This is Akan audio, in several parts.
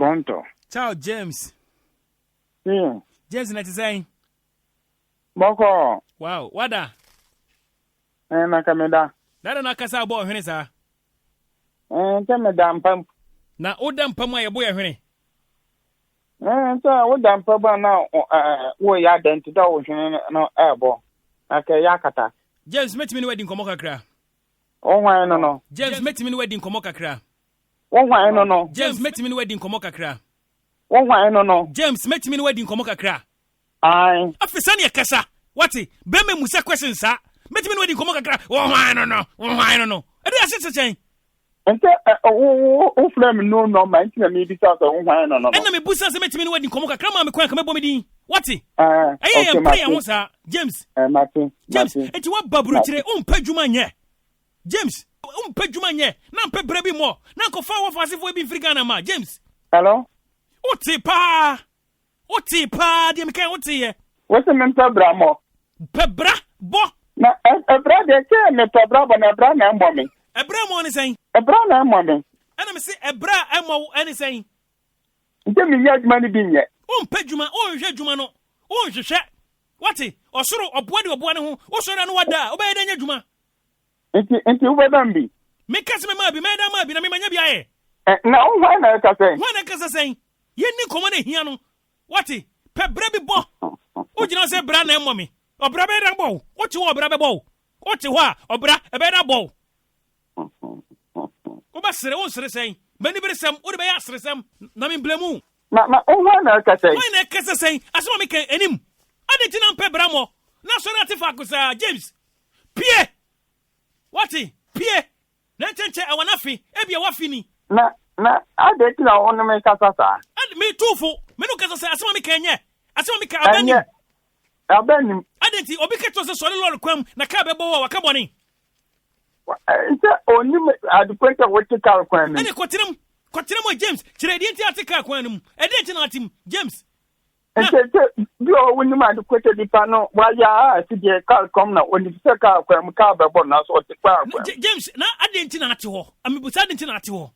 Pronto. Ciao, James. Sim. James, na tisai. Boko. Wow, wada. Na kameda. Dada na kasa abo hwene sa. Kameda mpam. Na oda mpam a yebo ya hwene. Oda mpam na wo ya identity wo hwene no ebo. Aka yakata. James, metimi ni wedding komo kakra. Onwan no. James, metimi ni wedding komo kakra. Onwan no. James, metimi ni wedding komo kakra. Onwan no. James, metimi ni wedding komo kakra. Ai. Afisa ne kasa. Wati, beme musa questions sa. Metimi ni wedding komo kakra. Onwan no. Ade asese chen. Ente o frame no man tina me bi sa so onwan no. Enna me busa se metimi ni wedding komo kakra ma me kwan ka me bomi din. Wati? Eye pray ya sa. James. Martin. James, eti wa baburu kire umpa dwuma nye. James, umpa dwuma nye. Na mpa brebi mo. Na ko fa wo fasifo bi Africa na ma. James. Hello? Oti pa, de me kan oti ye. What's the mental bramo? Pebra bo. Na ebra de ke me pebra bo na ebra na embo me. Ebra mo ni sen. Ebra na embo me. Ana me se ebra emo ani sen. Nje me nya adwuma ni bi nye. Umpa dwuma, onhwe dwuma no. Onhwehwe. Wati? Osoro oboa de oboa ne ho. Osoro na wada, obey de nya dwuma. Enti ubedam bi. Me kase me ma bi na me manya bi aye. Na onwa na ka sen. Wa na kase sen. Ye ni komo na hia no. Wati? Pebra bi bo. O jina se bra na emo me. Obra be da bo. O ti wo obra be bo. O ti ho a obra e be da bo. O ba sere o sere sen. Bani bere sem, o de be ya sere sem. Na me blemu. Na onwa na ka sen. Wa na kase sen. Asoma me kan enim. Ade ti na pebra mo. Na so na ti fa kusa James. Pie. Wati? Pie. Na chenche awanafi. Ebia wafi ni. Na ade ti na onu me ka sasa. Me tufu. Me no kasa asema me kenye. Asema me ka abani. Abani. Ade ti obi keto se sori lord kwam na ka bebo wa waka boni. Ise oni me adukwenta wote ka kwan ni. Ade kotiram James. Kire di enti atika kwan num. Ade ti na atim James. Ese bi o woni ma adukwenta di pa no wa ya si de ka kom na oni se ka kwan ka bebo na so te kwa kwan. James na ade enti na ate ho. Amibusa ade enti na ate ho.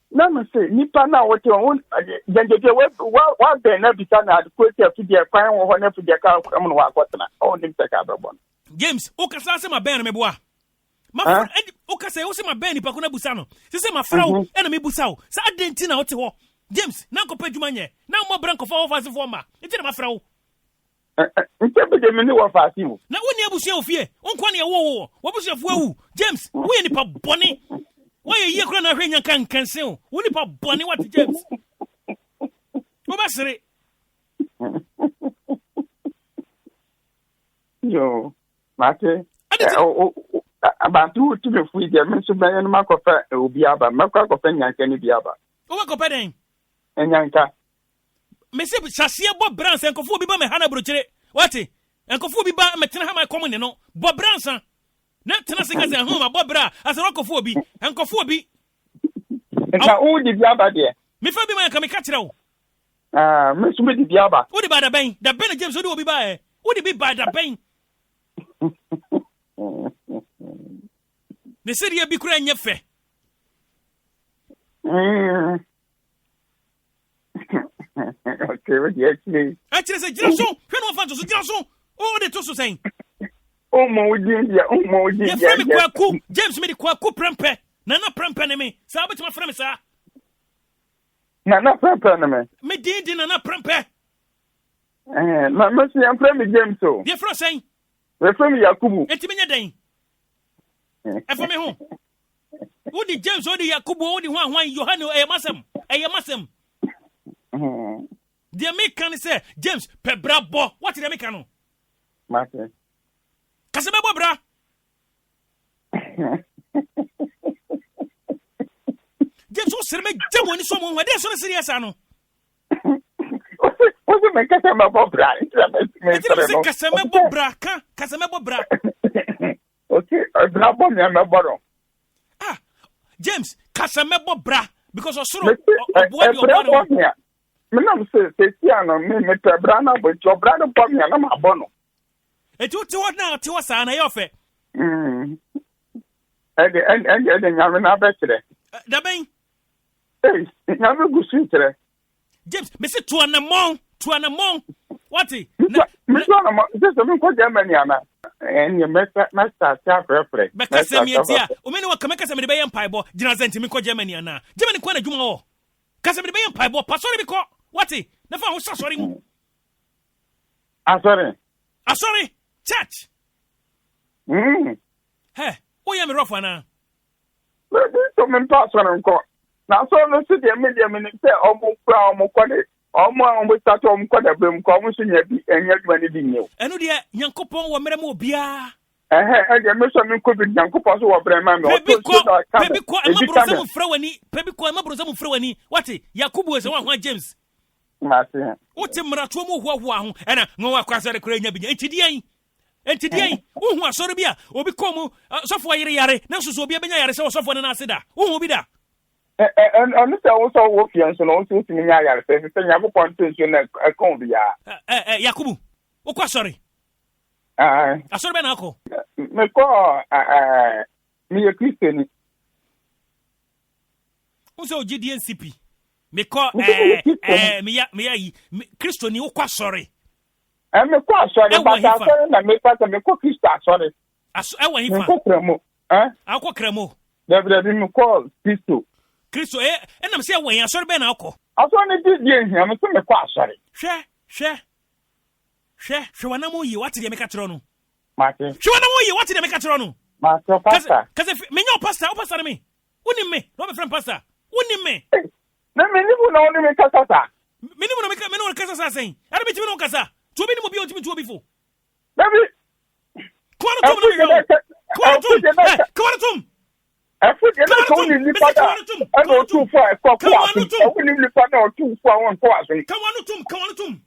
Na me say nipa na wote on jenjeje wa be na bisa na adukwenta fi de kwan wo ho na fi de ka kwan no wa kwatena. O ni se ka bebo. James, o kasa se ma ben me boa. Ma o kasa o se ma ben nipa ko na busa no. Se ma frau e na me busa o. Sa ade enti na wote ho. James, na nkopa dwuma nye. Na mo branko fa wo fase fo ma. Enti na ma frau. Nte be de me ni wo fase wo. Na woni abusia ofie. Onko na ye wo. Wo busia fo awu. James, wo ye nipa boni. Wo ye ye kura na hwenya kankanse o. Wo nipa boni what James. Wo ba sere. Yo, mate. Abantu tu me fui de me so ben no makofa obi aba. Makofa nyanka ni bi aba. Wo makofa den? Nyanka. Me se sasie bo brands enkofu bi ba me hana brochire. Wati? Enkofu bi ba me tena ha my common no. Bo brands an. Na tena se ka se ho ma bo bra. Asa rokofu obi. Enkofu obi. Nka o di bi aba de. Me fa bi ma ka me ka kire wo. Me so di bi aba. Wo di ba da ben? Da ben James wo di obi ba e. Wo di bi ba da ben. Ne se dia bi kura nya fe. Okay, what you actually? Actually say jira so. Hwe no fa so jira so. O de to so sen. O mo di dia, o mo di dia. Ya frame kwaku. James me di kwaku prempe. Na prempe ne me. Sa betima frame sa. Na prempe ne me. Me di na prempe. Ma si am frame James so. Dia fro sen. We frame Yakubu. Enti menya den. E for me ho. Wo di James, wo di Yakubu, wo di hwan Yohane masem. Dia me kan say James pebra bo. What dia me kan no? Mate. Kase be bo bra. James wo sere me jamo ni so mo ho. Dey so serious ano. Oso me kase me bo bra. Me kase me bo bra. Kase me bo bra. Okay, bra bo me bo no. James, kase me bo bra because osoro obo di obo no. Me na se no me pebra na bo ti obra no bo me na ma bo no. Eti uti wo na ti wo sa na ye ofe. Ede nyame na be kire. Da ben. Nyame gusu kire. James, me say to anamon. What? Me so na just me ko Germany ana. En ye master cha prefere. Be ka se me etia. O me ne wa ka se me de be yem paibo. Gina zenti me ko Germany ana. Germany ko na dwuma wo. Ka se me de be yem paibo. Pasori bi ko. What? Na fa ho sasori mu. Asori. Church. Hey, who you me rough ana? So me pasori nko. Na so no si de me say omo kura omo kwade. Omo start omo kwade bem ko omo so nya bi enya dwuma ni bi nyew. Enu de Nyankopon wo mere mo bia. E me so me ko bi Nyankopon so wo bre ma me. Pebi ko ma broza mu fra wani. What? Yakubu se wa James. Mate. Wote mrato mu hoahoa ho. Ena nwa kwasare kura nya bi nya. Entidian. Wo hu asore bia. Obi komu sofo yare na soso obi benya yare se wo sofo na aseda. Wo hu bi da. On se wo so wo fian so no so timi nya yare se Nyankopon tension na kon bia. Yakubu. Wo kwasore. Asore be na akọ. Me ko me ye Christian. Unso GDNCP. Me ko me ya Kristo ni wo kwasore. Me ko asore ba ta asore na me pa me ko Kristo asore. Ewa hifa. Me ko kremo. Akọ kremo. David me ko Kristo enam se ewa asore be na akọ. Asore ni di ehia me so me ko asore. Hwe wana mo yi wati de meka tro no. Mate. Hwe wana mo yi wati de meka tro no. Mate pastor. Kaze me nyo pastor, o pastor me. Woni me, no me friend pastor. Woni me. Na me ni bu na woni me kasa sa. Me ni bu na me no kasa sa sen. Ara me timi no kasa. To bi ni mo bi o timi to bi fo. David. Kwaratum. Afu de na ko ni pada. Ano tu fo e ko ko asu. O ni ni pada o tu fo won ko asu. Kawanutum.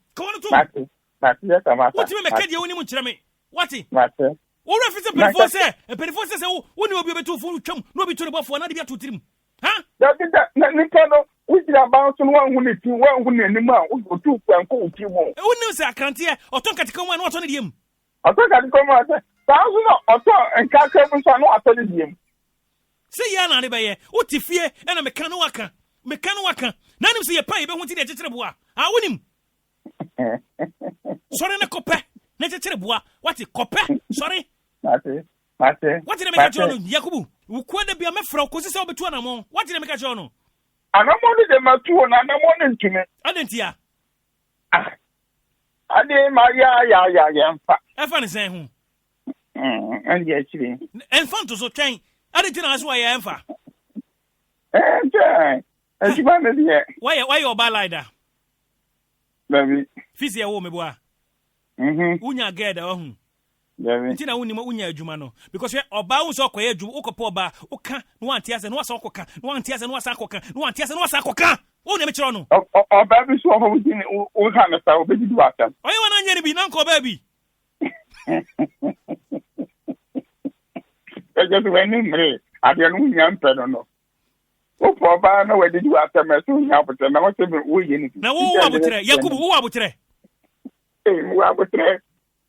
Mate ya tamata. What me mekade woni mu kire me. What? Mate. Wo refise perifo se woni obi obetu fo twam no obi to ne bofo na de bi atotirim. Ha? David na ni pano ujira ba so no hu ni ti wan hu ni anim a o tu fo anko o ti mo. Woni se akrante oton katika mu na oton ne diem. Oton katika mu ase. Tazo no oton nkaka mu so na oton ne diem. Se ya na ne be ye, o ti fie e na meka no waka. Na nim se ye pa ye be hu ti de kyekyere boa. Ha wonim. Sorry na kope. Na kyekyere boa. What kope? Sorry. Mate. What did I make a Yakubu? Who could be a mefro cause so between among. What did I make a journal? And I'm only the matu and I'm on to me. I didn't hear. I did my ya. I found the same. And yes, and fun to so train. I didn't ask why I am for. And you want it. Why you buy like that? Baby. Fizzy a woman boy. Unya get on. Ntina woni ma unya adwuma no because oba wo so akoye adwuma ukopo oba uka no antiase no wasa akoka no antiase no wasa akoka no antiase no wasa akoka wo na me kiro no oba bi so ho within wo ha na sa obedi du atam oye wana nya ni bi na nko oba bi e just when ni mre ade no nya mpe no wo po oba na wedi du atam so nya abotre na wo se wo ye ni na wo abotre Yakubu wo abotre wo abotre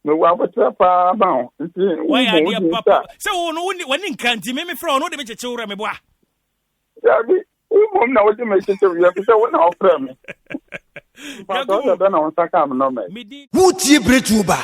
me wa botra pa ba nti why idea papa say wo no woni nkanti me fra no de me chechewura me boa ya bi wo na wo de me chechewura ya bi say wo na ofra me pa so da na won saka am no me wutie bretuba